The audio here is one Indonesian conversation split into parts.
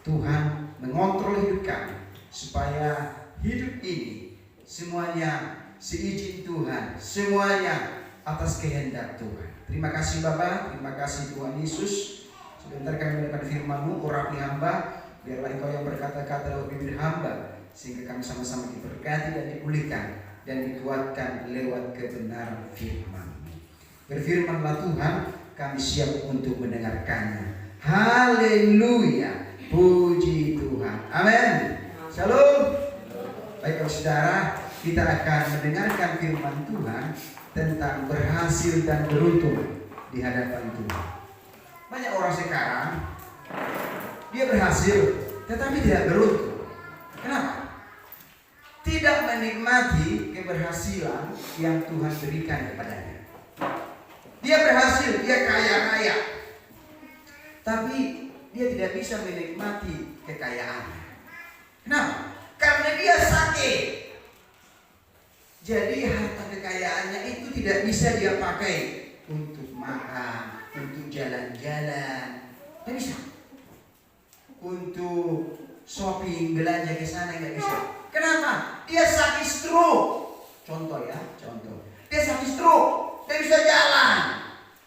Tuhan mengontrol hidup kami supaya hidup ini semuanya seizin Tuhan, semuanya atas kehendak Tuhan. Terima kasih Bapa, terima kasih Tuhan Yesus. Sebentar kami mendengar firman-Mu, urapi hamba, biarlah Engkau yang berkata-kata lewat bibir hamba, sehingga kami sama-sama diberkati dan dipulihkan dan dikuatkan lewat kebenaran firman-Mu. Berfirmanlah Tuhan, kami siap untuk mendengarkannya. Haleluya, puji Tuhan. Amin. Shalom. Baik saudara, kita akan mendengarkan firman Tuhan tentang berhasil dan beruntung di hadapan Tuhan. Banyak orang sekarang dia berhasil tetapi tidak beruntung. Kenapa? Tidak menikmati keberhasilan yang Tuhan berikan kepadanya. Dia berhasil, dia kaya raya, tapi dia tidak bisa menikmati kekayaannya. Kenapa? Karena dia sakit. Jadi harta kekayaannya itu tidak bisa dia pakai untuk makan, untuk jalan-jalan, tidak bisa. Untuk shopping, belanja ke sana nggak bisa. Kenapa? Dia sakit stroke. Contoh ya, contoh. Dia sakit stroke, tidak bisa jalan.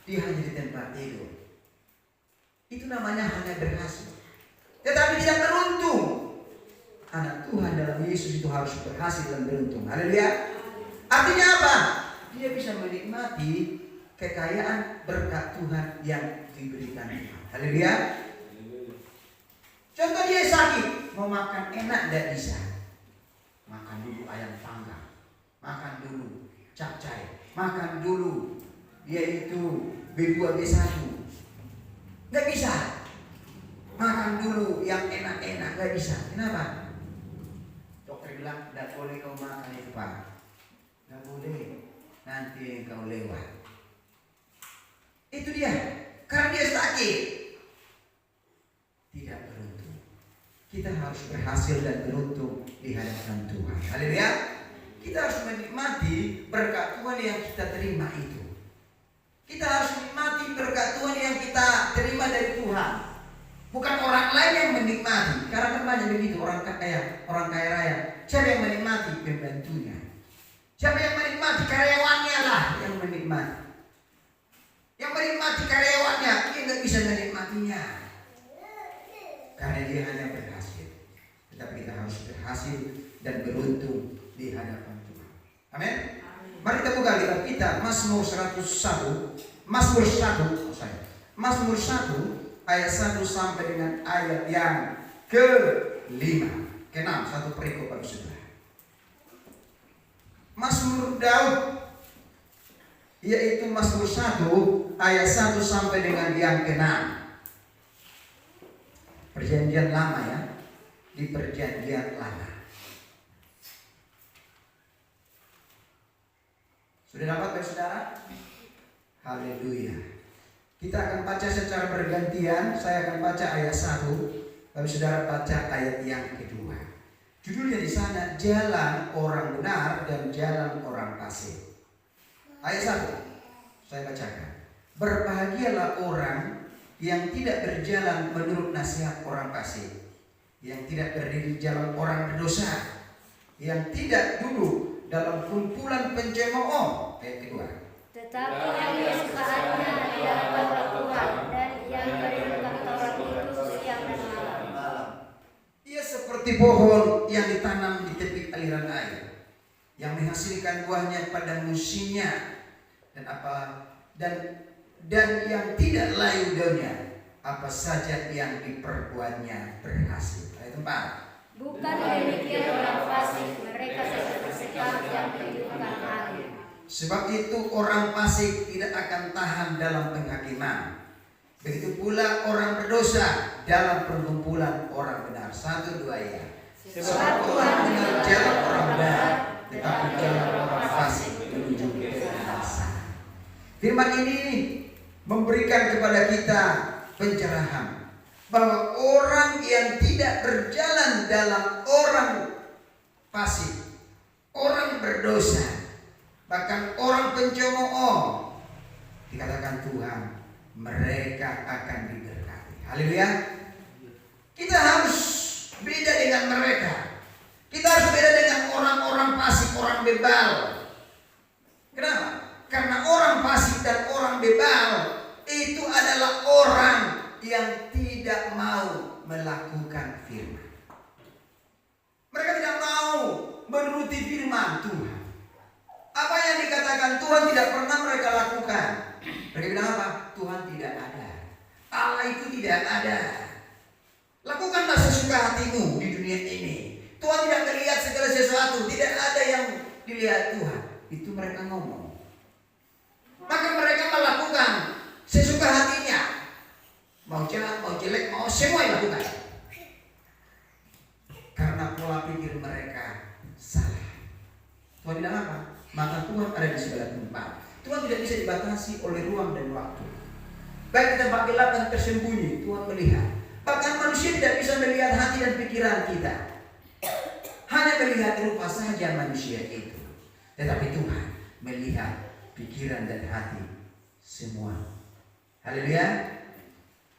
Dia hanya di tempat tidur. Itu namanya hanya berhasil, tetapi tidak beruntung. Anak Tuhan dalam Yesus itu harus berhasil dan beruntung. Haleluya. Artinya apa? Dia bisa menikmati kekayaan berkat Tuhan yang diberikan Tuhan. Haleluya. Contoh dia sakit, mau makan enak tidak bisa. Makan dulu ayam panggang, makan dulu capcay, makan dulu yaitu B2 B1. Nggak bisa. Makan dulu yang enak-enak, nggak bisa. Kenapa? Dokter bilang tidak boleh kau makan itu Pak. Nggak boleh, nanti engkau lewat. Itu dia, karena dia sakit. Tidak beruntung. Kita harus berhasil dan beruntung di hadapan Tuhan. Haleluya. Kita harus menikmati berkat Tuhan yang kita terima itu. Kita harus menikmati berkat Tuhan yang kita terima dari Tuhan. Bukan orang lain yang menikmati. Karena kan banyak begitu orang kaya raya. Siapa yang menikmati? Pembantunya. Siapa yang menikmati? Karyawannya lah yang menikmati. Yang menikmati karyawannya, dia nggak bisa menikmatinya. Karena dia hanya berhasil. Tetapi kita harus berhasil dan beruntung di hadapan Tuhan. Amin. Mari kita buka kitab kita Mazmur 101. Mazmur 1 ayat 1 sampai dengan ayat yang ke-5. Ke-6, satu perikop Bapak Saudara. Mazmur Daud, yaitu Mazmur 1 ayat 1 sampai dengan yang ke-6. Perjanjian lama ya. Di perjanjian lama. Sudah dapat Bapak Saudara? Haleluya. Kita akan baca secara bergantian. Saya akan baca ayat 1, Bapak Saudara baca ayat yang kedua. Judulnya di sana jalan orang benar dan jalan orang fasik. Ayat 1 saya bacakan. Berbahagialah orang yang tidak berjalan menurut nasihat orang fasik, yang tidak berdiri di jalan orang berdosa, yang tidak duduk dalam kumpulan pencemooh. Ayat kedua. Tetapi yang kesukaannya adalah Taurat Tuhan, dan yang merindukan Taurat itu siang dan malam. Ia seperti pohon yang ditanam di tepi aliran air, yang menghasilkan buahnya pada musimnya, dan yang tidak layu daunnya, apa saja yang diperbuatnya berhasil. Ayat 4. Bukan demikian orang fasik, mereka seperti sekam yang menghidupkan air. Sebab itu orang fasik tidak akan tahan dalam penghakiman. Begitu pula orang berdosa dalam perkumpulan orang benar. 1, 2 ya. Sebab Tuhan dengan jalan orang benar, tetapi jalan orang fasik menuju kebinasaan. Firman ini memberikan kepada kita pencerahan bahwa orang yang tidak berjalan dalam orang fasik, orang berdosa, bahkan orang pencemooh, dikatakan Tuhan mereka akan diberkati. Haleluya. Kita harus bebal. Kenapa? Karena orang fasik dan orang bebal itu adalah orang yang tidak mau melakukan firman. Mereka tidak mau menuruti firman Tuhan. Apa yang dikatakan Tuhan tidak pernah mereka lakukan. Mereka bilang apa? Tuhan tidak ada. Allah itu tidak ada. Lakukanlah sesuka hatimu di dunia ini. Tuhan tidak melihat segala sesuatu. Tidak ada yang dilihat Tuhan. Itu mereka ngomong. Maka mereka melakukan sesuka hatinya. Mau jahat, mau jelek, mau semua dilakukan. Karena pola pikir mereka salah. Tuhan bilang apa? Maka Tuhan ada di segala tempat. Tuhan tidak bisa dibatasi oleh ruang dan waktu. Baik di tempat gelap dan tersembunyi, Tuhan melihat. Bahkan manusia tidak bisa melihat hati dan pikiran kita. Hanya melihat rupa saja manusia itu. Tetapi Tuhan melihat pikiran dan hati semua. Haleluya.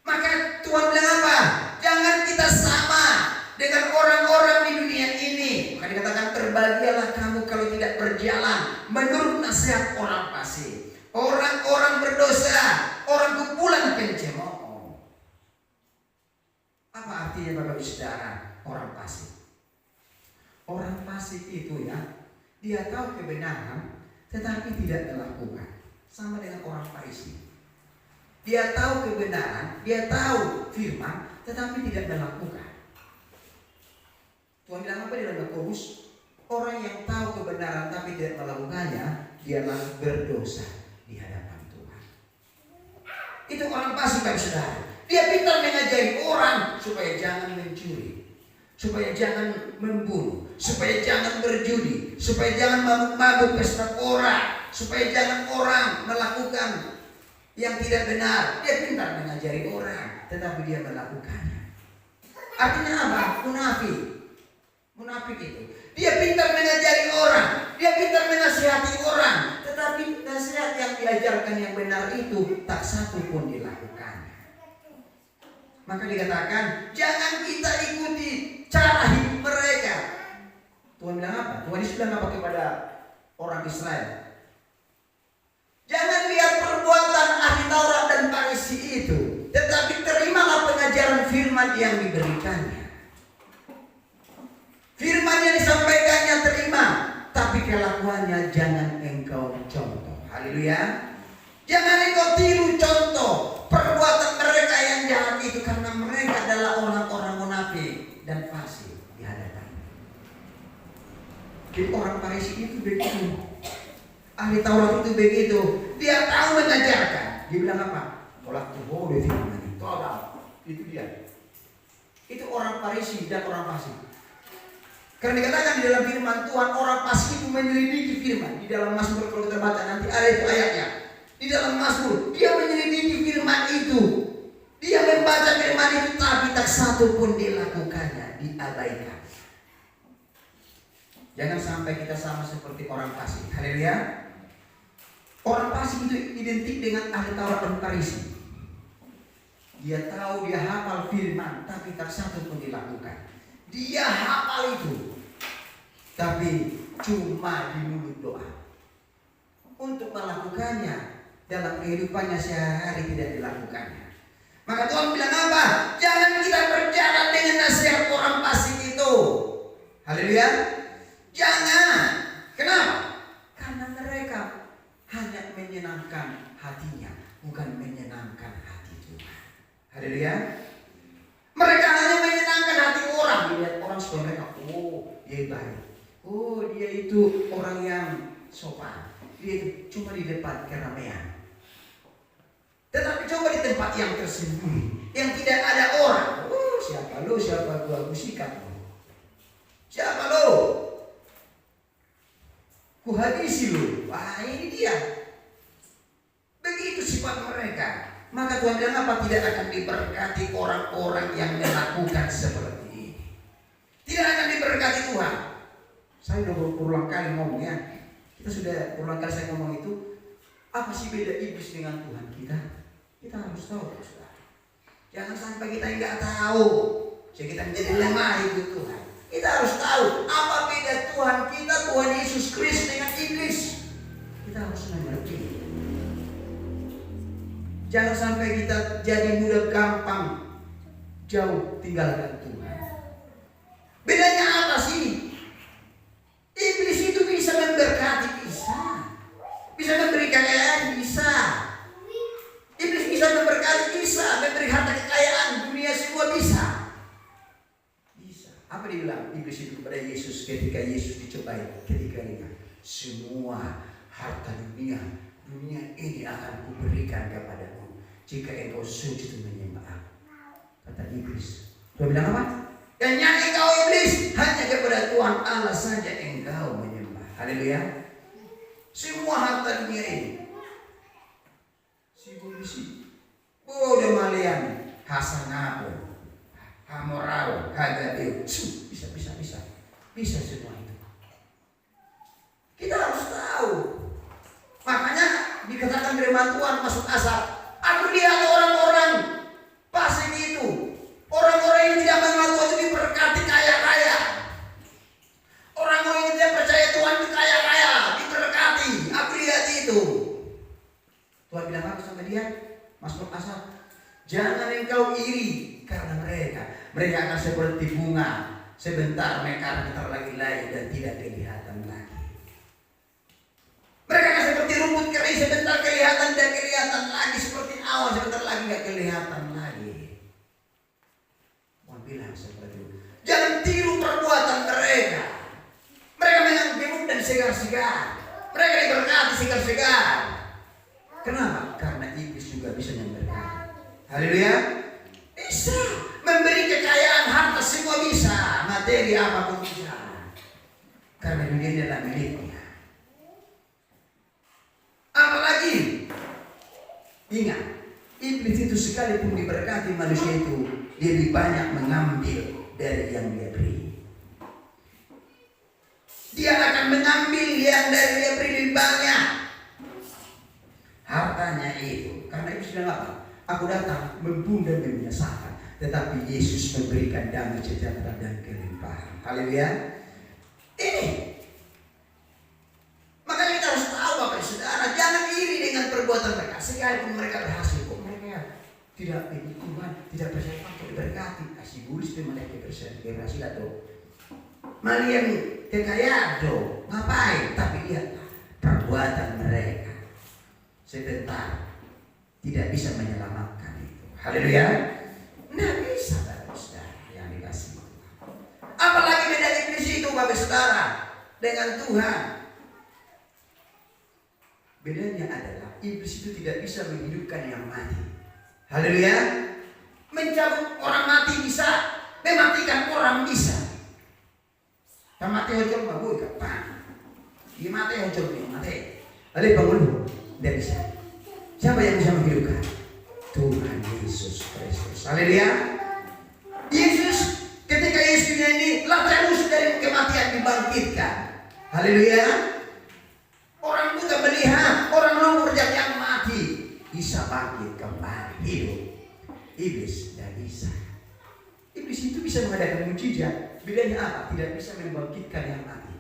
Maka Tuhan bilang apa? Jangan kita sama dengan orang-orang di dunia ini. Maka dikatakan terbahagialah kamu kalau tidak berjalan menurut nasihat orang fasik, orang-orang berdosa, orang kumpulan pencemooh. Apa artinya Bapak Ibu Saudara orang fasik? Orang fasik itu ya, dia tahu kebenaran tetapi tidak melakukan. Sama dengan orang Farisi. Dia tahu kebenaran, dia tahu firman tetapi tidak melakukan. Tuhan bilang apa di dalam Yakobus? Orang yang tahu kebenaran tapi tidak melakukannya, dialah berdosa di hadapan Tuhan. Itu orang fasik Bapak Saudara. Dia pintar mengajari orang supaya jangan mencuri, supaya jangan membunuh, supaya jangan berjudi, supaya jangan mabuk-mabuk pesta pora, supaya jangan orang melakukan yang tidak benar. Dia pintar mengajari orang, tetapi dia melakukannya. Artinya apa? Munafik itu. Dia pintar mengajari orang, dia pintar menasihati orang, tetapi nasihat yang diajarkan yang benar itu tak satu pun dilakukannya. Maka dikatakan jangan kita ikuti cara hidup mereka. Tuhan bilang apa? Tuhan Yesus bilang apa kepada orang Israel? Jangan lihat perbuatan ahli Taurat dan Farisi itu, tetapi terimalah pengajaran firman yang diberikannya. Firman yang disampaikannya terima, tapi kelakuannya jangan engkau contoh. Haleluya. Jangan engkau tiru contoh perbuatan mereka yang jahat itu, karena mereka adalah orang-orang munafik dan fasik di hadapan. Jadi orang Farisi itu begitu. Ahli Taurat itu begitu. Dia tahu mengajarkan. Dia bilang apa? Tolak tuh di firman itu. Tolak. Itu dia. Itu orang Farisi dan orang fasik. Karena dikatakan di dalam firman Tuhan, orang fasik itu menyelidiki firman. Di dalam Mazmur kalau kita baca nanti ada itu ayatnya. Di dalam Mazmur dia menyelidiki firman itu. Dia membaca firman itu tapi tak satu pun dilakukannya, diabaikan. Jangan sampai kita sama seperti orang fasik. Haleluya. Orang fasik itu identik dengan ahli Taurat dan Farisi. Dia tahu, dia hafal firman tapi tak satu pun dilakukan. Dia hafal itu, tapi cuma di mulut doa. Untuk melakukannya dalam kehidupannya sehari-hari tidak dilakukannya. Maka Tuhan bilang apa? Jangan kita berjalan dengan nasihat orang fasik itu. Haleluya. Jangan. Kenapa? Karena mereka hanya menyenangkan hatinya, bukan menyenangkan hati Tuhan. Haleluya. Mereka hanya menyenangkan hati orang. Dilihat orang supaya mereka, oh dia baik, oh dia itu orang yang sopan, dia itu cuma di depan keramaian. Tetapi coba di tempat yang tersembunyi, yang tidak ada orang, oh siapa lo, siapa gua, aku sikat lo, siapa lo, ku habisi lo. Wah ini dia. Begitu sifat mereka. Maka Tuhan bilang apa? Tidak akan diberkati orang-orang yang melakukan seperti ini. Tidak akan diberkati Tuhan. Saya sudah berulang kali ngomong ya. Kita sudah berulang kali saya ngomong itu. Apa sih beda iblis dengan Tuhan kita? Kita harus tahu, saudara. Jangan sampai kita nggak tahu, sehingga kita menjadi lemah itu Tuhan. Kita harus tahu apa beda Tuhan kita, Tuhan Yesus Kristus dengan iblis. Kita harus mengerti. Jangan sampai kita jadi mudah gampang jauh tinggalkan Tuhan. Bedanya apa sih? Iblis itu bisa memberkati, bisa memberi kekayaan, bisa. Iblis bisa memberkati, bisa memberi harta kekayaan dunia semua, bisa. Apa dibilang iblis itu kepada Yesus ketika Yesus dicobai? Ketika dia semua harta dunia ini akan kuberikan kepadamu jika engkau sujud menyembah aku. Kata iblis. Tuhan bilang apa? Hanya engkau iblis, hanya kepada Tuhan Allah saja engkau menyembah. Haleluya. Semua harta dunia ini simbolisi. Udah malian hasangapo, hamorau, hagadeu, bisa semua itu. Kita harus tahu. Makanya dikatakan firman Tuhan masuk asal. Aku lihat orang-orang fasik itu, orang-orang yang tidak mengenal Tuhan itu diberkati kaya-kaya. Orang-orang yang tidak percaya Tuhan itu kaya-kaya, diberkati. Aku lihat itu. Tuhan bilang apa sama dia? Masuk asal. Jangan engkau iri karena mereka akan seperti bunga, sebentar mekar, bentar lagi layu dan tidak kelihatan lagi. Mereka akan seperti rumput kering, sebentar kelihatan dan kelihatan lagi, seperti awan sebentar lagi nggak kelihatan lagi. Tuhan bilang seperti itu. Jangan tiru perbuatan mereka. Mereka memang gemuk dan segar-segar. Mereka diberkati segar-segar. Kenapa? Karena iblis juga bisa memberkati. Haleluya. Bisa memberi kekayaan, harta semua bisa, materi apapun bisa. Karena dunia ini adalah miliknya. Apalagi ingat, iblis itu sekalipun diberkati manusia itu, dia lebih banyak mengambil dari yang dia beri. Dia akan mengambil yang dari dia beri lebih banyak hartanya itu. Karena itu sudah apa? Aku datang membunuh dan membinasakan, tetapi Yesus memberikan damai sejahtera dan kelimpahan. Haleluya. Ini makanya kita harus tahu Bapak Saudara, jangan iri dengan perbuatan mereka. Sekalipun mereka berhasil, kok mereka tidak ikut Tuhan, tidak percaya untuk diberkati. Kasih bulis itu mereka berhasil atau malian kekayaan do, ngapain? Tapi lihat perbuatan mereka sebentar tidak bisa menyelamatkan itu. Haleluya. Nah bisa Bapak Saudara yang dikasih Tuhan. Apalagi beda iblis itu Bapak Saudara dengan Tuhan. Bedanya adalah iblis itu tidak bisa menghidupkan yang mati. Haleluya. Mencabut orang mati bisa, mematikan orang bisa. Mati hojol bagus kapan? Dia mati hojol dia mati. Lalu bangun tidak bisa. Siapa yang bisa menghidupkan? Tuhan Yesus Kristus. Haleluya. Yesus ketika Yesus ini Lazarus dari kematian dibangkitkan. Haleluya. Orang buta melihat, orang lumpuh yang mati bisa bangkit kembali hidup. Iblis tidak bisa. Iblis itu bisa mengadakan mujizat. Bedanya apa? Tidak bisa membangkitkan yang mati.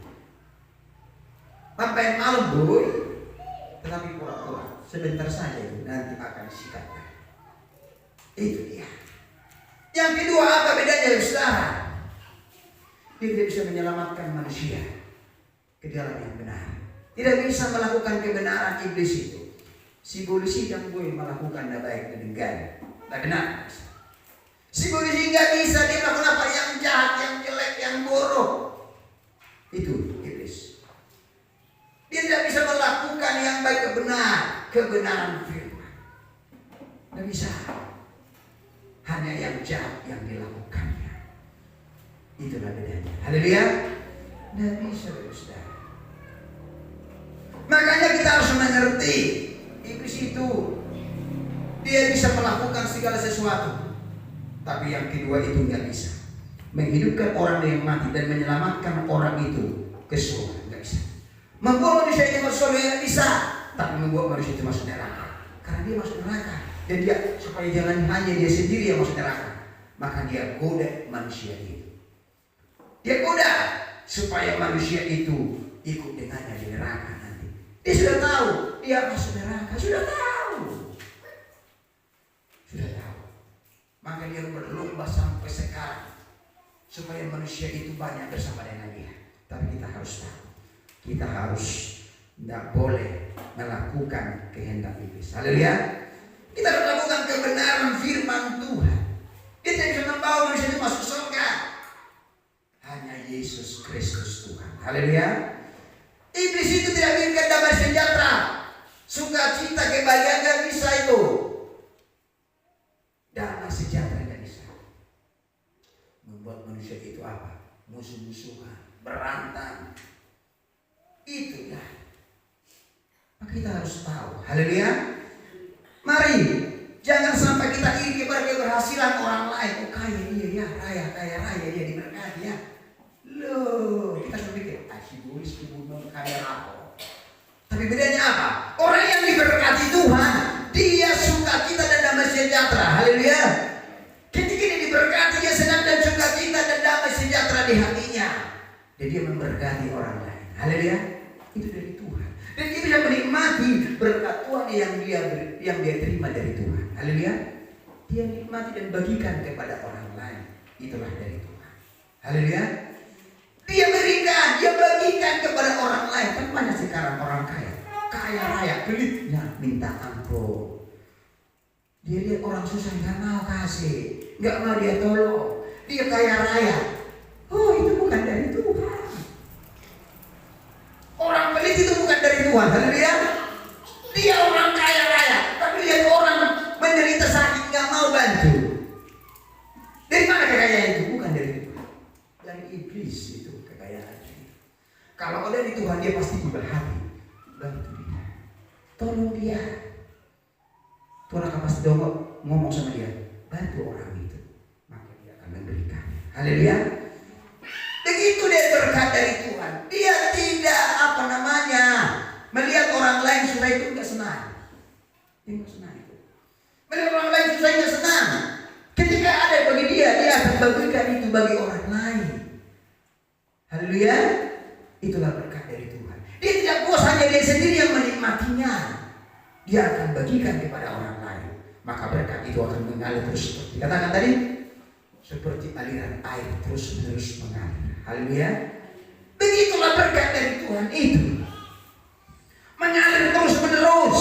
Sampai malam boy, tetapi pura-pura. Sebentar saja itu nanti akan disikapkan. Itu dia. Yang kedua apa bedanya Saudara? Dia tidak bisa menyelamatkan manusia ke dalam yang benar. Tidak bisa melakukan kebenaran iblis itu. Si polisi yang boleh melakukan yang baik dan enggak benar. Si polisi enggak bisa, dia melakukan apa yang jahat, yang jelek, yang buruk. Itu iblis. Dia tidak bisa melakukan yang baik kebenaran firman. Tidak bisa. Hanya yang jahat yang dilakukannya. Itulah bedanya. Haleluya. Tidak bisa Saudara. Makanya kita harus mengerti iblis itu dia bisa melakukan segala sesuatu, tapi yang kedua itu nggak bisa menghidupkan orang yang mati dan menyelamatkan orang itu ke surga, nggak bisa. Membuat manusia itu masuk surga bisa, tapi membuat manusia itu masuk neraka. Karena dia masuk neraka dan dia supaya jangan hanya dia sendiri yang masuk neraka, maka dia goda manusia itu. Dia goda supaya manusia itu ikut dengannya di neraka nanti. Dia sudah tahu dia masuk neraka, sudah tahu. Maka dia berlomba sampai sekarang supaya manusia itu banyak bersama dengan dia. Tapi kita harus tahu, kita harus tidak boleh melakukan kehendak iblis. Haleluya. Kita harus melakukan kebenaran firman Tuhan. Dia tidak bisa membawa manusia itu masuk surga. Hanya Yesus Kristus Tuhan. Haleluya. Iblis itu tidak inginkan damai sejahtera, sukacita, kebahagiaan, tidak bisa itu. Damai sejahtera tidak bisa. Membuat manusia itu apa? Musuh-musuhan, berantem. Itulah. Maka kita harus tahu. Haleluya. Mari, jangan sampai kita iri kepada keberhasilan orang lain. Oh kaya dia ya, kaya raya dia diberkati ya. Loh, kita selalu pikir, si Boris kebunuh kaya apa? Tapi bedanya apa? Orang yang diberkati Tuhan, dia sukacita dan damai sejahtera. Haleluya. Ketika dia diberkati, dia senang dan sukacita dan damai sejahtera di hatinya. Dan dia memberkati orang lain. Haleluya. Itu dari Tuhan. Dan dia bisa menikmati berkat Tuhan yang dia terima dari Tuhan. Haleluya. Dia nikmati dan bagikan kepada orang lain. Itulah dari Tuhan. Haleluya. Dia berikan, dia bagikan kepada orang lain. Kan banyak sekarang orang kaya raya, pelitnya minta ampun. Dia lihat orang susah nggak mau kasih, nggak mau dia tolong. Dia kaya raya. Oh, itu bukan dari Tuhan. Orang pelit itu bukan dari Tuhan. Haleluya. Dia orang kaya raya, tapi lihat orang menderita sakit nggak mau bantu. Dari mana kekayaan itu? Bukan dari Tuhan. Dari iblis itu kekayaan itu. Kalau dari Tuhan dia pasti diberkati. Bantu dia, tolong dia. Tuhan akan pasti ngomong sama dia, bantu orang itu, maka dia akan memberikan. Haleluya. Begitu dia berkat dari Tuhan. Dia tidak melihat orang lain susah itu enggak senang. Dia enggak senang itu. Melihat orang lain susah enggak senang. Ketika ada bagi dia akan bagikan itu bagi orang lain. Haleluya. Itulah berkat dari Tuhan. Dia tidak puas hanya dia sendiri yang menikmatinya. Dia akan bagikan kepada orang lain. Maka berkat itu akan mengalir terus. Dikatakan tadi, seperti aliran air terus-menerus mengalir. Haleluya. Begitulah berkat dari Tuhan itu. Mengalir terus-menerus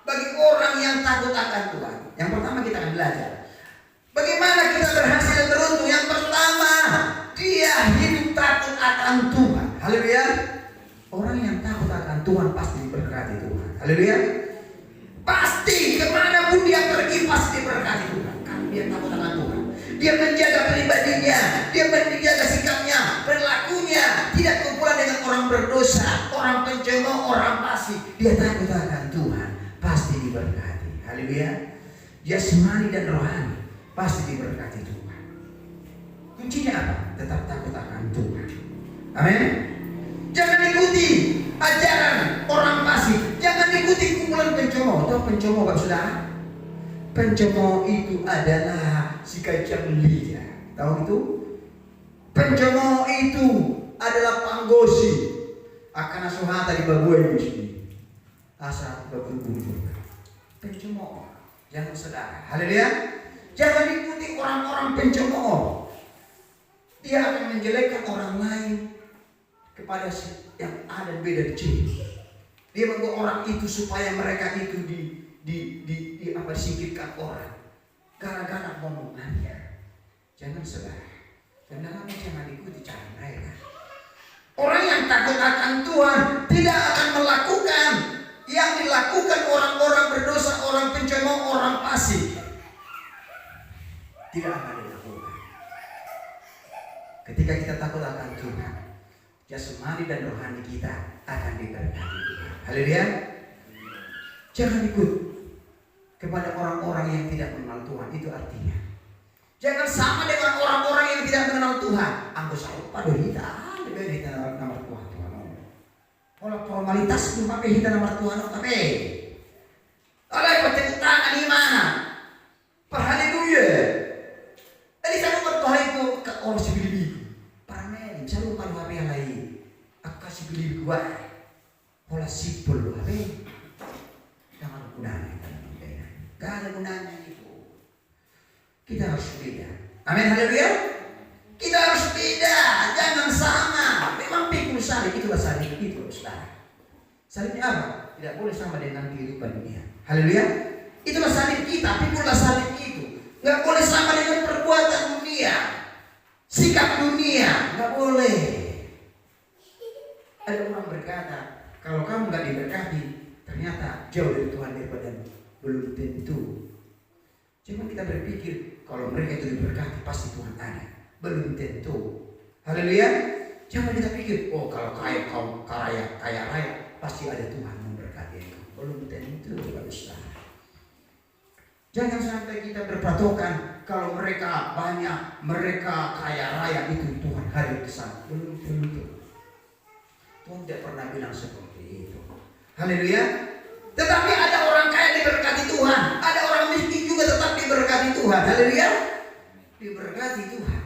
bagi orang yang takut akan Tuhan. Yang pertama kita akan belajar bagaimana kita berhasil beruntung. Yang pertama, dia hidup takut akan Tuhan. Haleluya. Orang yang takut akan Tuhan pasti diberkati Tuhan. Haleluya. Pasti kemanapun dia pergi pasti diberkati Tuhan. Karena dia takut akan Tuhan. Dia menjaga pribadinya, dia menjaga sikapnya, perilakunya, tidak kumpulan dengan orang berdosa, orang pencemooh, orang fasik. Dia takut akan Tuhan, pasti diberkati. Haleluya. Jasmani dan rohani pasti diberkati Tuhan. Kuncinya apa? Tetap takut akan Tuhan. Amin. Jangan ikuti ajaran orang fasik. Jangan ikuti kumpulan pencemooh. Tahu pencemooh Bapak Saudara? Pencemooh itu adalah si kacang liar. Tahu itu? Pencemooh itu adalah panggosi. Akan asuhata di babuai di sini. Asal berburu. Pencemooh. Jangan saudara. Haleluya. Jangan ikuti orang-orang pencemooh. Dia akan menjelekkan orang lain kepada yang A dan B dan C. Dia membuat orang itu supaya mereka itu disingkirkan orang gara-gara omongannya. Jangan saudara. Jangan ikuti cara mereka. Orang yang takut akan Tuhan tidak akan melakukan yang dilakukan orang-orang berdosa, orang pencemooh, orang fasik. Tidak akan dilakukan. Ketika kita takut akan Tuhan, jasmani dan rohani kita akan diberkati. Haleluya. Jangan ikut kepada orang-orang yang tidak mengenal Tuhan. Itu artinya jangan sama dengan orang-orang yang tidak mengenal Tuhan. Anggo saya pada kita nama Tuhan. Kalau formalitas belum pakai kita nama Tuhan tapi kalau ikut tangan di mana? Haleluya. Tadi saya berdoa itu ke orang sebelum kasih beli gua. Pola sipol lu abe. Jangan gunanya. Gak ada gunanya itu. Kita harus beda. Amin, haleluya. Kita harus beda, jangan sama. Memang pikul salib itulah salib itu, saudara. Salibnya apa? Tidak boleh sama dengan kehidupan dunia. Haleluya. Itulah salib kita, pikullah salib itu. Gak boleh sama dengan perbuatan dunia, sikap dunia, gak boleh. Ada orang berkata, kalau kamu gak diberkati, ternyata jauh dari Tuhan daripadamu. Belum tentu. Cuma kita berpikir kalau mereka itu diberkati pasti Tuhan ada. Belum tentu. Haleluya. Jangan kita pikir, oh kalau kaya raya pasti ada Tuhan memberkati engkau. Belum tentu, saudara. Jangan sampai kita berpatokan kalau mereka banyak, mereka kaya raya itu Tuhan hadir ke sana. Belum tentu. Tuhan tidak pernah bilang seperti itu. Haleluya. Tetapi ada orang kaya diberkati Tuhan, ada orang miskin juga tetap diberkati Tuhan. Haleluya. Diberkati Tuhan.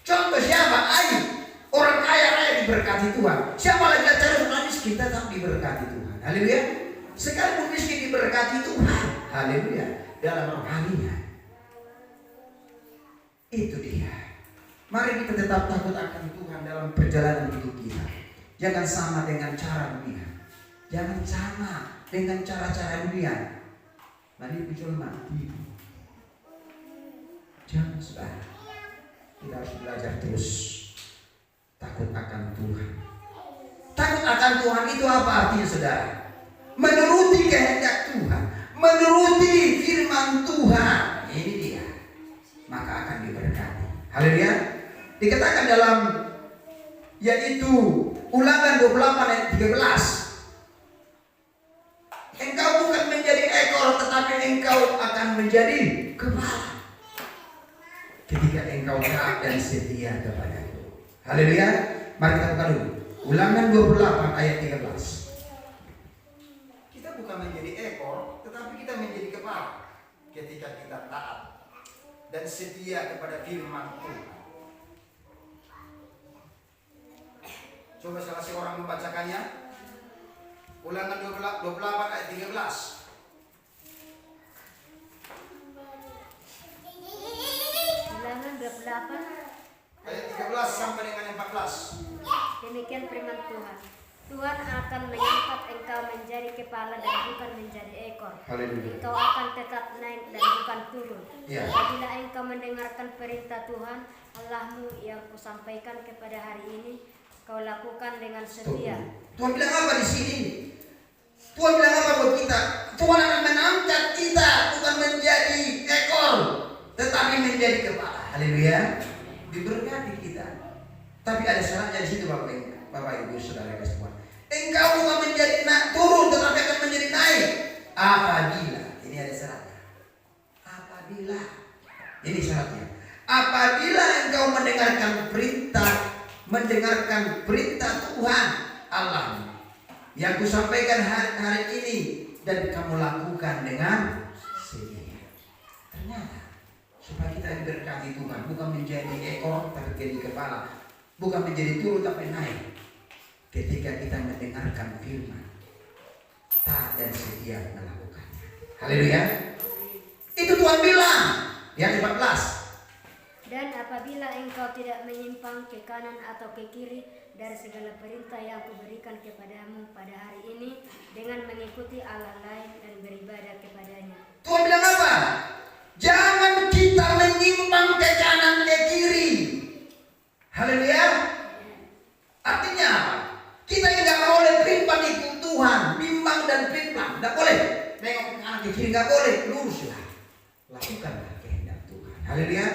Contoh siapa? Ayub. Orang kaya raya diberkati Tuhan. Siapa lagi cari orang miskin tetap diberkati Tuhan. Haleluya. Sekalipun miskin diberkati Tuhan. Haleluya. Dalam rohaninya. Itu dia. Mari kita tetap takut akan Tuhan dalam perjalanan hidup kita. Jangan sama dengan cara dunia. Jangan sama dengan cara-cara dunia. Mari kita mati. Jangan, saudara. Kita harus belajar terus takut akan Tuhan. Takut akan Tuhan itu apa artinya, saudara? Menuruti kehendak Tuhan, menuruti firman Tuhan. Ini dia. Maka akan diberkati. Haleluya. Dikatakan dalam yaitu Ulangan 28 ayat 13. Engkau bukan menjadi ekor, tetapi engkau akan menjadi kepala ketika engkau taat dan setia kepadaku. Haleluya. Mari kita buka dulu Ulangan 28 ayat 13. Kita bukan menjadi ekor, tetapi kita menjadi kepala ketika kita taat dan setia kepada firman Tuhan. Coba salah seorang membacakannya. Ulangan 28 ayat 13. Ulangan 28 Ayat 13 sampai dengan 14. Demikian firman Tuhan. Tuhan akan mengangkat engkau menjadi kepala dan bukan menjadi ekor. Haleluya. Engkau akan tetap naik dan bukan turun. Ya. Apabila engkau mendengarkan perintah Tuhan Allahmu yang kusampaikan kepada hari ini, kau lakukan dengan setia. Tuhan bilang apa di sini? Tuhan bilang apa buat kita? Tuhan akan mengangkat kita bukan menjadi ekor, tetapi menjadi kepala. Haleluya. Diberkati kita. Tapi ada syaratnya di situ, Bapak Ibu Saudara Tuhan. Engkau bukan menjadi turun, tetapi akan menjadi naik. Apabila, ini ada syaratnya. Apabila, ini syaratnya. Apabila engkau mendengarkan perintah Tuhan Allah yang kusampaikan hari ini dan kamu lakukan dengan setia. Ternyata supaya kita diberkati Tuhan, bukan menjadi ekor tapi jadi kepala, bukan menjadi turun tapi naik. Ketika kita mendengarkan firman, taat dan setia melakukannya. Haleluya. Itu Tuhan bilang. Yang 14. Dan apabila engkau tidak menyimpang ke kanan atau ke kiri dari segala perintah yang kuberikan kepadamu pada hari ini dengan mengikuti Allah lain dan beribadah kepadanya. Tuhan bilang apa? Jangan kita menyimpang ke kanan ke kiri. Haleluya. Artinya apa? Kita tidak boleh primbang ikut Tuhan, bimbang dan primbang. Tidak boleh nengok ke kanan ke kiri, tidak boleh. Luruslah. Lakukanlah kehendak Tuhan. Haleluya.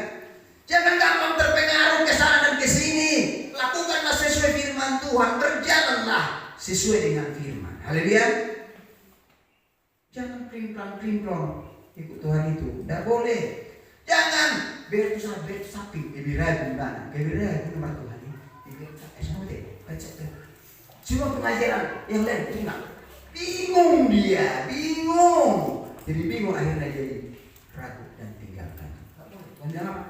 Jangan gampang terpengaruh ke sana dan ke sini. Lakukanlah sesuai firman Tuhan. Berjalanlah sesuai dengan firman. Haleluya. Jangan primplang ikut Tuhan itu. Tidak boleh. Jangan sapi lebih ragu mana? Lebih ragu nama Tuhan ini. Baca tuh. Cuma pengajaran yang lain terima. Bingung dia, bingung. Jadi bingung akhirnya jadi ragu dan tinggalkan. Jangan.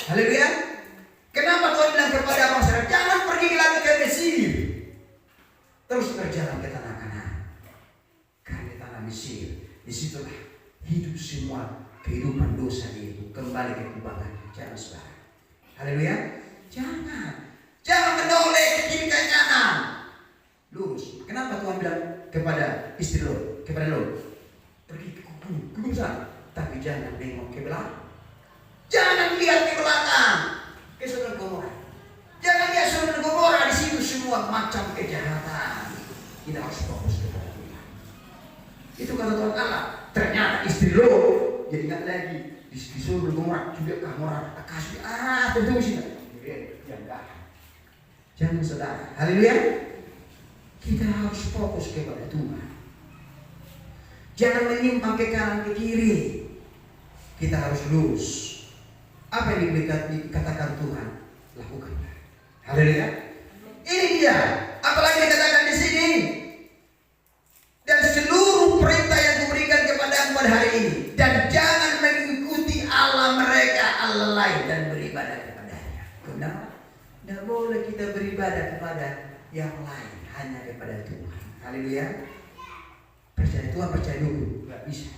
Haleluya. Kenapa Tuhan bilang kepada masyarakat jangan pergi lagi ke Mesir? terus berjalan ke tanah Kanaan, ke tanah Mesir. Disitulah hidup semua kehidupan dosa itu kembali ke kubangan. Jangan saudara. Haleluya. Jangan menoleh ke kiri ke kanan. Lurus. Kenapa Tuhan bilang kepada istri Lot, kepada Lot, pergi ke gunung sana, tapi jangan nengok ke belakang. Jangan lihat ke belakang, ke Sodom Gomora. Jangan lihat Sodom Gomora, di situ semua macam kejahatan. Kita harus fokus kepada Tuhan. Itu kata Tuhan Allah. Ternyata istri Lot jadi ingat lagi di Sodom Gomora juga Gomora kasih tentu sini. Jangan saudara. Haleluya. Kita harus fokus kepada Tuhan. Jangan menyimpang ke kanan ke kiri. Kita harus lurus. Apa yang dikatakan Tuhan, lakukanlah. Haleluya. Ini dia. Apalagi dikatakan di sini. Dan seluruh perintah yang kuberikan kepadamu pada hari ini, dan jangan mengikuti Allah mereka, Allah lain, dan beribadah kepadanya. Kenapa? Tidak boleh kita beribadah kepada yang lain, hanya kepada Tuhan. Haleluya. Percaya Tuhan, percaya dulu. Gak bisa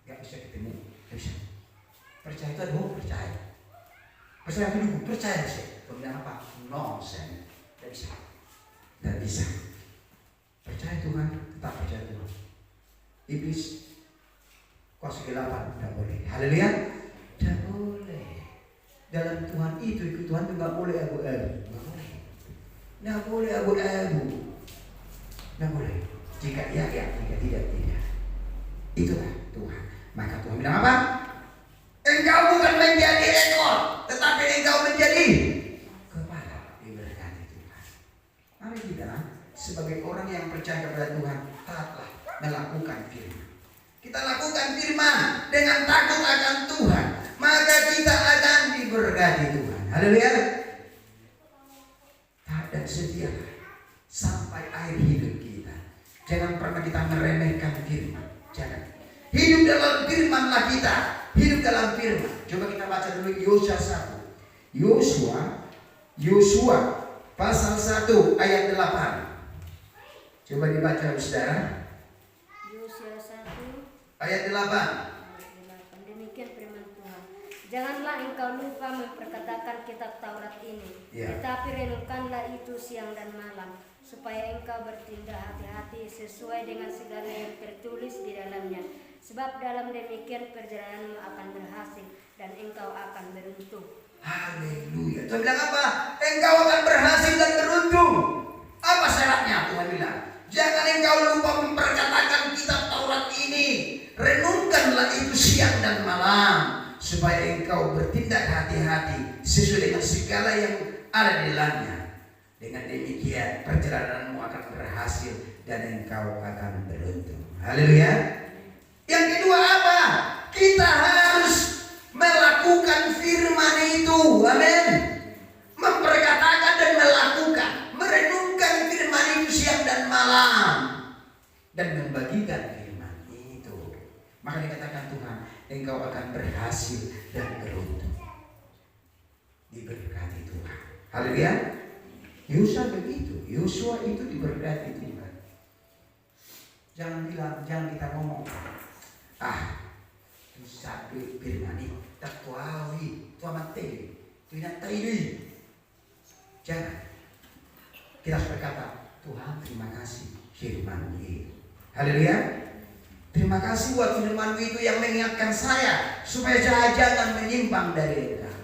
ketemu. Gak bisa. Percaya itu adalah percaya. Percaya dulu, percaya sih. Kemudian apa? Nonsense. Gak bisa. Percaya Tuhan, tetap percaya Tuhan. Iblis kuasa kegelapan, tidak boleh. Haleluya. Tidak boleh. Dalam Tuhan itu, ikut Tuhan itu gak boleh abu-abu. Tidak boleh abu-abu. Tidak boleh. Jika ya, jika tidak. Itulah Tuhan. Maka Tuhan bilang apa? Engkau bukan menjadi ekor, tetapi engkau menjadi kepala. Diberkati Tuhan. Mari kita sebagai orang yang percaya kepada Tuhan, taatlah melakukan firman. Kita lakukan firman dengan takut akan Tuhan, maka kita akan diberkati Tuhan. Haleluya. Taat dan setialah sampai akhir hidup kita. Jangan pernah kita meremehkan firman. Jangan. Hidup dalam firmanlah kita. Hidup dalam firman. Coba kita baca dulu Yosua 1. Yosua pasal 1 ayat 8. Coba dibaca saudara. Yosua 1 ayat 8. Demikian firman Tuhan. Janganlah engkau lupa memperkatakan kitab Taurat ini, tetapi renungkanlah itu siang dan malam, supaya engkau bertindak hati-hati sesuai dengan segala yang tertulis di dalamnya. Sebab dalam demikian perjalananmu akan berhasil dan engkau akan beruntung. Haleluya. Tuhan bilang apa? Engkau akan berhasil dan beruntung. Apa syaratnya? Tuhan bilang, jangan engkau lupa memperkatakan kitab Taurat ini. Renungkanlah itu siang dan malam, supaya engkau bertindak hati-hati sesuai dengan segala yang ada di dalamnya. Dengan demikian perjalananmu akan berhasil dan engkau akan beruntung. Haleluya. Yang kedua apa? Kita harus melakukan firman itu. Amin. Memperkatakan dan melakukan, merenungkan firman itu siang dan malam, dan membagikan firman itu. Maka dikatakan Tuhan, engkau akan berhasil dan beruntung. Diberkati Tuhan. Haleluya. Yosua begitu. Yosua itu diberkati Tuhan. Jangan kita ngomong, sabi firman ini takwawi, tuamatei, tuinatai. Jangan. Kita harus berkata, Tuhan terima kasih firman-Mu itu. Haleluya. Terima kasih buat firman-Mu itu yang mengingatkan saya supaya saya jangan menyimpang dari Engkau,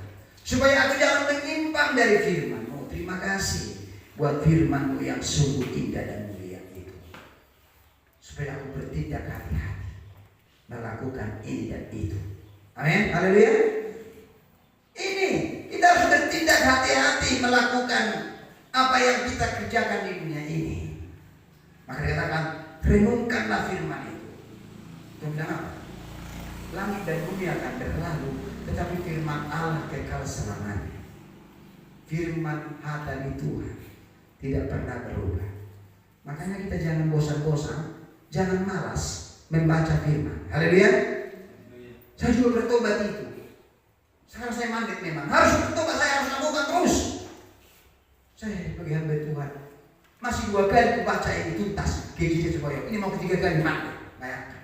supaya aku jangan menyimpang dari firman-Mu. Terima kasih buat firman-Mu yang sungguh indah dan mulia itu, supaya aku bertindak hati-hati melakukan ini dan itu. Amin. Haleluya. Ini kita harus bertindak hati-hati melakukan apa yang kita kerjakan di dunia ini. Maka dikatakan, renungkanlah firman itu. Tuhan bilang apa? Langit dan bumi akan berlalu, tetapi firman Allah kekal selamanya. Firman hati Tuhan tidak pernah berubah. Makanya kita jangan bosan-bosan, jangan malas membaca firman. Haleluya. Saya juga bertobat itu. Sekarang saya mandek memang. Harus bertobat, saya harus lakukan terus. Saya sebagai hamba Tuhan Masih 2 kali aku baca ini tuntas. Kayak supaya ini mau ketiga kali mana? Bayangkan.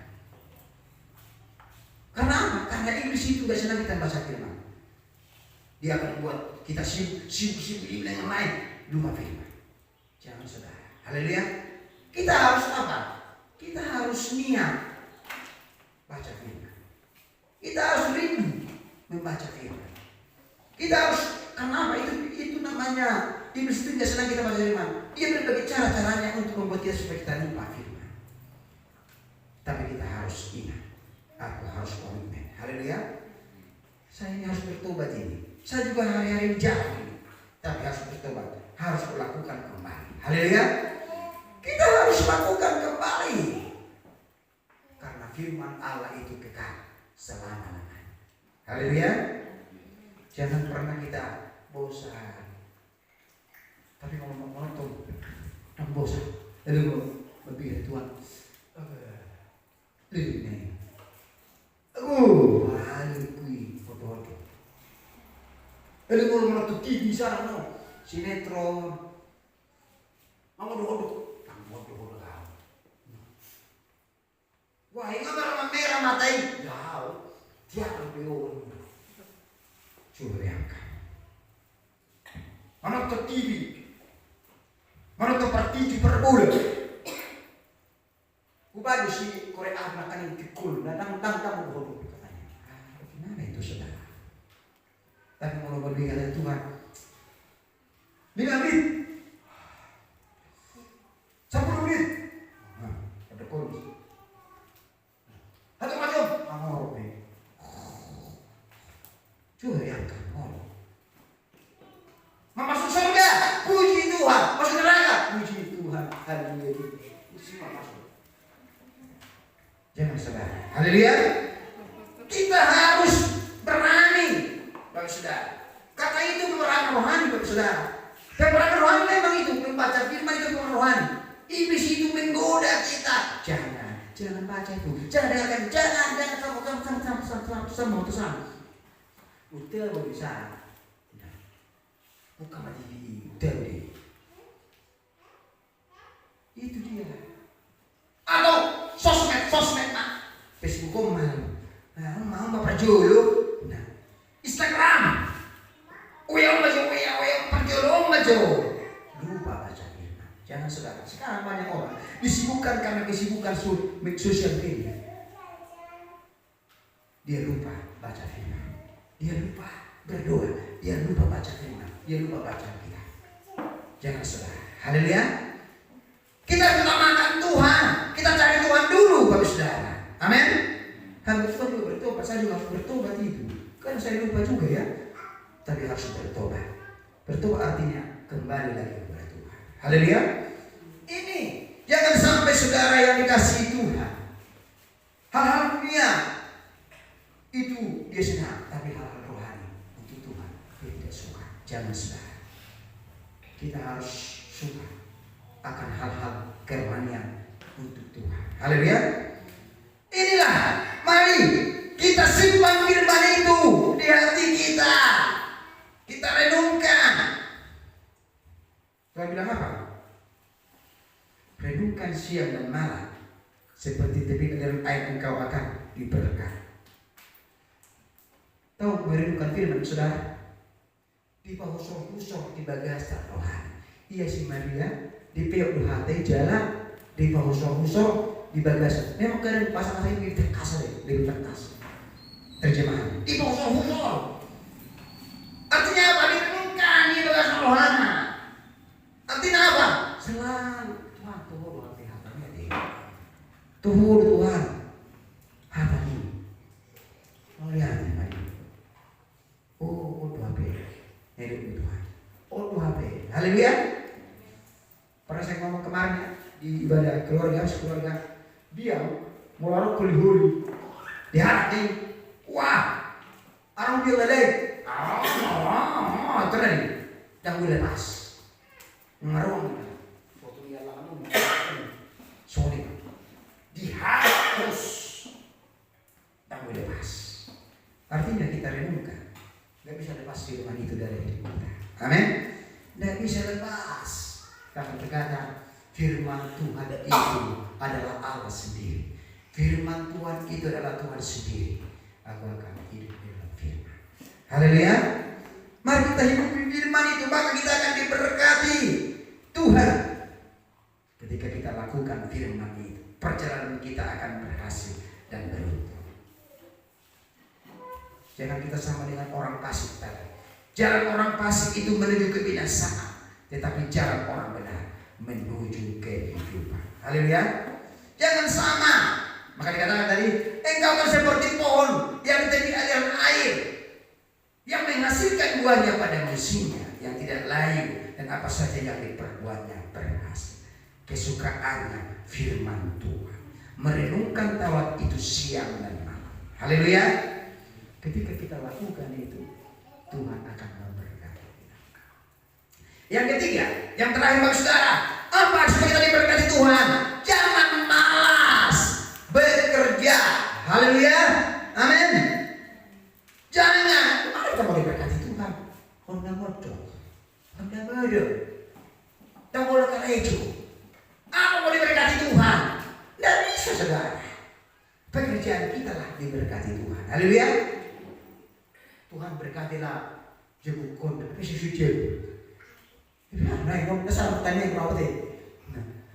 Karena apa? Karena Iblis itu gak senang kita baca firman. Dia akan buat kita sibuk dengan yang lain, lupa firman. Jangan saudara. Haleluya. Kita harus apa? Kita harus niat baca firman. Kita harus rindu membaca firman. Kita harus, kenapa? Itu namanya Iblis itu tidak senang kita baca firman. Dia berbagai cara-caranya untuk membuat kita supaya kita lupa firman. Tapi kita harus ingat, aku harus komitmen. Haleluya. Saya ini harus bertobat ini. Saya juga hari-hari jalan ini, tapi harus bertobat, harus melakukan kembali. Haleluya. Kita harus lakukan kembali. Karena firman Allah itu kekal selama-lamanya. Haleluya. Jangan pernah kita bosan. Tapi kalau mau nonton, tak bosan. Lalu lebih Tuhan. Lebih nih. Lalu kui foto-foto. Lalu kalau menonton TV sana, no, sinetron. Mau duduk, tak bodoh kau. Wah, ini orang merah matai. Jauh, dia lebih orang. Coba bayangkan. Menonton TV. Menonton partisi perbola. Ubah si Korea anak kan yang kikul, datang bodoh katanya. Gimana itu saudara? Tapi kalau berbicara Tuhan, 5 menit, 10 menit, ada kunci. Macam-macam, amor nih. Coba bayangkan, masuk surga, puji Tuhan. Masuk neraka, puji Tuhan. Haleluya. Semua masuk. Jangan saudara. Haleluya. Kita harus berani, Bapak Saudara. Kata itu peperangan rohani, Bapak Saudara. Peperangan rohani memang itu, membaca firman itu peperangan rohani. Iblis itu menggoda kita. Jangan baca itu. Jangan dengarkan. Jangan sama. Udah bisa. Bukan lagi udah deh. Itu dia. Atau sosmed nak. Facebook mal. Nah, mau Bapak Jolo. Nah, Instagram. Weo majo. Lupa baca firman. Jangan saudara. Sekarang banyak orang disibukkan karena kesibukan sosial media. Dia lupa baca firman. Dia lupa berdoa. Dia lupa baca firman. Dia lupa baca kita. Jangan saudara. Haleluya. Kita utamakan Tuhan. Kita cari Tuhan dulu, Bapak Saudara. Amin. Harus juga bertobat. Saya juga harus bertobat itu. Karena saya lupa juga ya. Tapi harus bertobat. Bertobat artinya kembali lagi kepada Tuhan. Haleluya. Ini jangan sampai saudara yang dikasihi Tuhan, hal-hal dunia itu dia senang, tapi hal-hal rohani untuk Tuhan dia tidak suka. Jangan saudara. Kita harus suka akan hal-hal kerohanian untuk Tuhan. Haleluya. Inilah, mari kita simpan firman itu di hati kita. Kita renungkan. Tuhan bilang apa? Renungkan siang dan malam, seperti terbit dalam air engkau akan diberkati. Tahu merenungkan firman saudara? Di bawah usor di bagasa rohani. Iya si Maria di peok hati jalan di bawah usor di bagasa. Memang kadang pasangan saya lebih terkas. Terjemahan di bawah usor. Artinya apa? Direnungkan di bagasa rohani. Artinya apa? Selalu Tuhan tuhur hati hatanya deh. Tuhur Tuhan hatanya. Mau lihat Maria. Oh Tuhan hidup Tuhan. Oh Tuhan. Haleluya. Pernah saya ngomong kemarin ya, di ibadah keluarga, dia melarang kulihuri di hati. Wah, orang dia lelek. Terus dan gue lepas. Ngarung. Foto dia lalu. Sorry. Di hati terus dan gue lepas. Artinya kita renungkan. Gak bisa lepas firman itu dari hidup kita. Amin. Gak bisa lepas. Karena berkata firman Tuhan itu adalah Allah sendiri. Firman Tuhan itu adalah Tuhan sendiri. Aku akan hidup dalam firman. Haleluya. Mari kita hidup di firman itu, maka kita akan diberkati Tuhan. Ketika kita lakukan firman itu, perjalanan kita akan berhasil dan beruntung. Jangan kita sama dengan orang fasik tadi. Jalan orang fasik itu menuju kebinasaan, tetapi jalan orang benar menuju kehidupan. Haleluya. Jangan sama. Maka dikatakan tadi, engkau kan seperti pohon yang di tepi aliran air, yang menghasilkan buahnya pada musimnya, yang tidak layu, dan apa saja yang diperbuatnya berhasil. Kesukaannya firman Tuhan, merenungkan Taurat itu siang dan malam. Haleluya. Ketika kita lakukan itu, Tuhan akan memberkati kita. Yang ketiga, yang terakhir bagi saudara, apa supaya kita diberkati Tuhan? Jangan malas bekerja. Haleluya. Amin. Jangan. Mari kita mau diberkati Tuhan. Honda modok, Honda bodoh, tak boleh kerejo. Apa mau diberkati Tuhan? Tidak bisa saudara. Pekerjaan kita lah diberkati Tuhan. Haleluya. Tuhan berkatilah jebukon tapi suci. Nah, itu dasar pertanyaan berapa deh?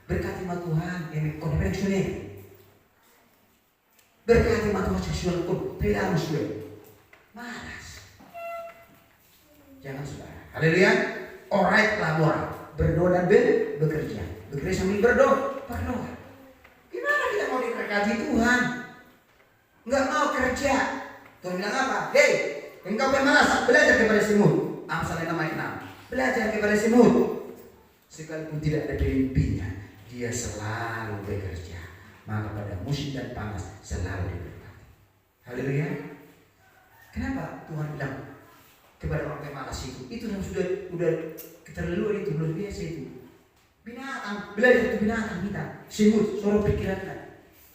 Berkati ma Tuhan, yang kon apa yang berkati ma Tuhan seksual kon, tidak harus malas. Jangan saudara. Haleluya. Alright laboran, berdoa dan bekerja. Bekerja sambil berdoa. Gimana kita mau diberkati Tuhan? Enggak mau kerja. Tuhan bilang apa? Hei, engkau pemalas, belajar kepada Semut. Amsal 6:6. Belajar kepada Semut. Sekalipun tidak ada pemimpinnya, dia selalu bekerja. Maka pada musim dan panas selalu diberkati. Haleluya. Kenapa Tuhan bilang kepada orang pemalas itu? Itu sudah keterlaluan, itu luar biasa itu. Binatang, belajar itu binatang kita. Semut, suara pikiran,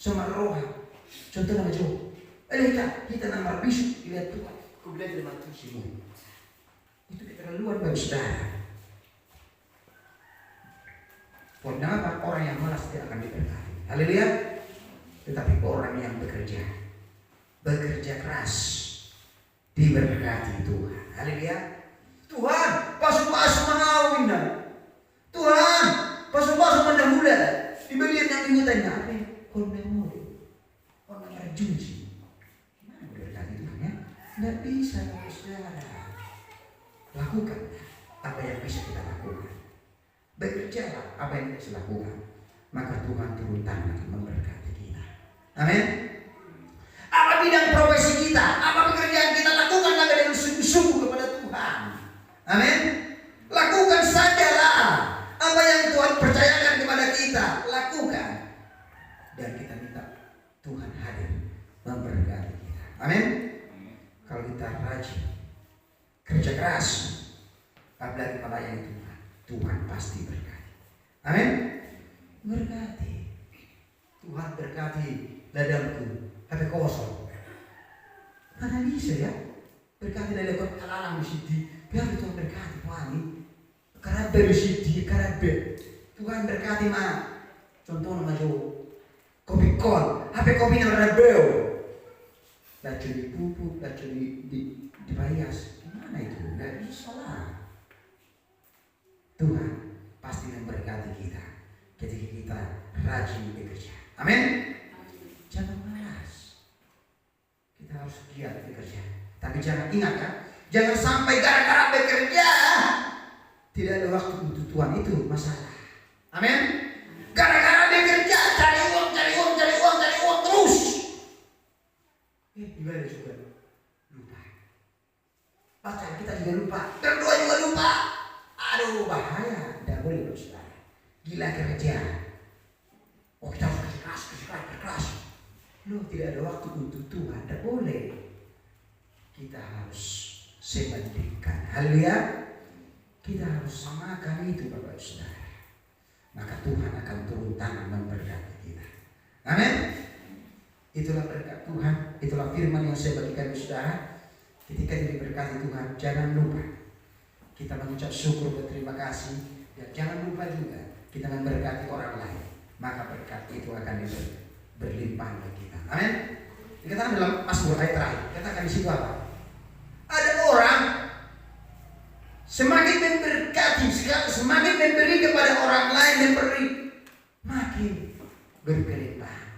sama roha. Contoh nama Jo. Kita nama bisu dilihat Tuhan. Kau belajar sama Tuhan semut. Itu keterlaluan bagi saudara. Kenapa orang yang malas tidak akan diberkati? Haleluya. Tetapi orang yang bekerja keras, diberkati Tuhan. Haleluya. Tuhan, pasu-pasu mengawin. Tuhan, pasu-pasu mendahula. Dibelian yang dihutannya. Apa? Honda mode. Honda arjuji. Gimana berkati Tuhan ya? Tidak bisa saudara. Lakukan apa yang bisa kita lakukan. Bekerjalah apa yang bisa lakukan. Maka Tuhan turun tangan memberkati kita. Amin. Apa bidang profesi kita, apa pekerjaan kita, lakukanlah dengan sungguh-sungguh kepada Tuhan. Amin. Lakukan sajalah apa yang Tuhan percayakan kepada kita, lakukan. Dan kita minta Tuhan hadir memberkati kita. Amin. Kalau kita rajin, kerja keras, apalagi melayani Tuhan, Tuhan pasti berkati. Amin. Berkati. Tuhan berkati ladangku, HP kosong. Mana bisa ya? Berkati ladangku alam di sini. Biar Tuhan berkati wani. Karabe di sini, karabe. Tuhan berkati mah. Contoh nama Jo. Kopi kol, HP kopi yang rabeo. Laju di pupuk, laju di payas. Gimana itu? Nggak bisa lah. Tuhan pasti memberkati kita ketika kita rajin bekerja. Amin. Jangan malas. Kita harus giat bekerja. Tapi jangan ingat ya, jangan sampai gara-gara bekerja tidak ada waktu untuk Tuhan, itu masalah. Amin. Gara-gara bekerja cari uang terus. Ibadah juga lupa. Baca kita juga lupa. Berdoa juga lupa. Aduh bahaya. Tidak boleh saudara. Gila kerja. Oh kita harus keras. Loh tidak ada waktu untuk Tuhan. Tidak boleh. Kita harus sebandingkan. Haleluya. Kita harus samakan itu Bapak Saudara. Maka Tuhan akan turun tangan memberkati kita. Amin. Itulah berkat Tuhan. Itulah firman yang saya bagikan saudara. Ketika diberkati Tuhan, jangan lupa kita mengucap syukur dan terima kasih Dan jangan lupa juga kita memberkati orang lain, maka berkat itu akan berlimpah bagi kita. Amin. Dikatakan dalam Mazmur ayat terakhir, katakan di situ apa? Ada orang semakin memberkati, semakin memberi kepada orang lain, memberi makin berkelimpahan.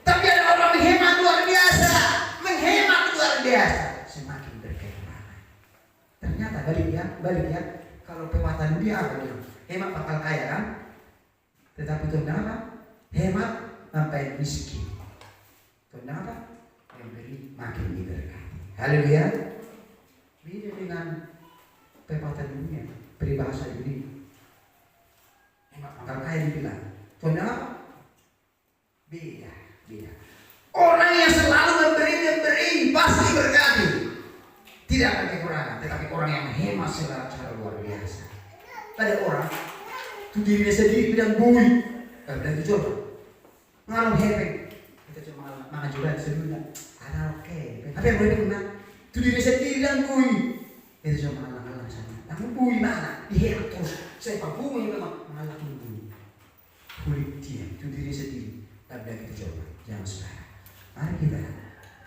Tapi ada orang menghemat luar biasa, semakin berkelimpahan. Ternyata balik ya, kalau pepatah dia apa dia? Hemat bakal kaya kan? Tetapi Tuhan apa? Hemat sampai miskin. Tuhan apa? Memberi makin diberkati. Haleluya. Beda dengan pepatah dunia, peribahasa dunia. Hemat bakal kaya dibilang. Tuhan apa? Beda. Orang yang selalu memberi pasti berkati. Tidak akan kekurangan, tetapi orang yang hemat secara luar biasa. Ada orang itu dirinya sendiri bilang bui, dan itu coba ngaruh hepeng. Kita cuma mengajukan sebelumnya, ada oke. Tapi yang boleh benar, itu dirinya sendiri bilang bui, itu cuma ngalah sana. Tapi bui mana? Dihemat terus. Saya pak bui memang ngalah bui. Kulit dia, itu diri sendiri. Dan itu coba, jangan sekarang. Mari kita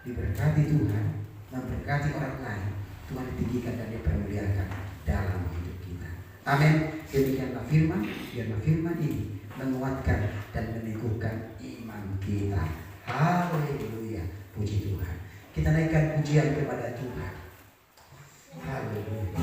diberkati Tuhan, memberkati orang lain. Tuhan ditinggikan dan dipermuliakan dalam hidup kita. Amin. Demikianlah firman, biarlah firman ini menguatkan dan meneguhkan iman kita. Haleluya, puji Tuhan. Kita naikkan pujian kepada Tuhan. Haleluya.